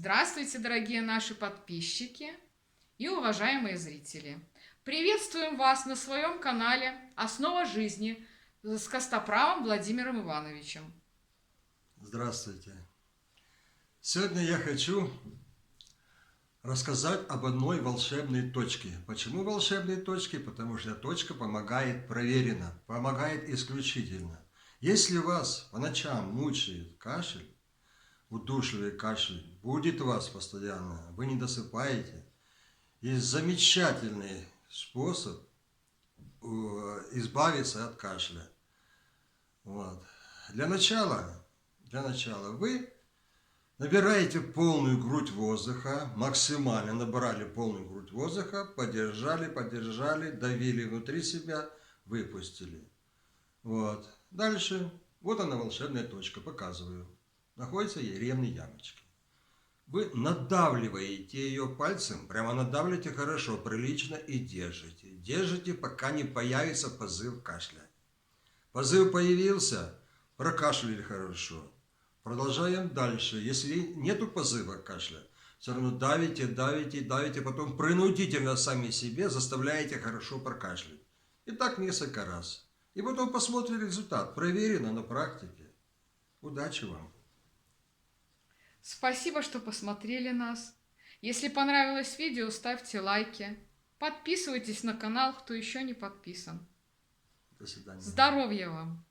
Здравствуйте, дорогие наши подписчики и уважаемые зрители! Приветствуем вас на своем канале «Основа жизни» с Костоправом Владимиром Ивановичем. Здравствуйте! Сегодня я хочу рассказать об одной волшебной точке. Почему волшебной точке? Потому что точка помогает проверенно, помогает исключительно. Если вас по ночам мучает кашель, удушливый кашель, будет у вас постоянно, вы не досыпаете, есть замечательный способ избавиться от кашля. Вот. Для начала вы набираете полную грудь воздуха, максимально набрали полную грудь воздуха, подержали, давили внутри себя, выпустили. Вот. Дальше, вот она волшебная точка, показываю. Находится в еремной ямочке. Вы надавливаете ее пальцем, прямо надавливаете хорошо, прилично и держите. Держите, пока не появится позыв кашля. Позыв появился, прокашляли хорошо. Продолжаем дальше. Если нету позыва кашля, все равно давите, потом принудительно сами себе заставляете хорошо прокашлять. И так несколько раз. И потом посмотрим результат. Проверено на практике. Удачи вам! Спасибо, что посмотрели нас. Если понравилось видео, ставьте лайки. Подписывайтесь на канал, кто еще не подписан. До свидания. Здоровья вам!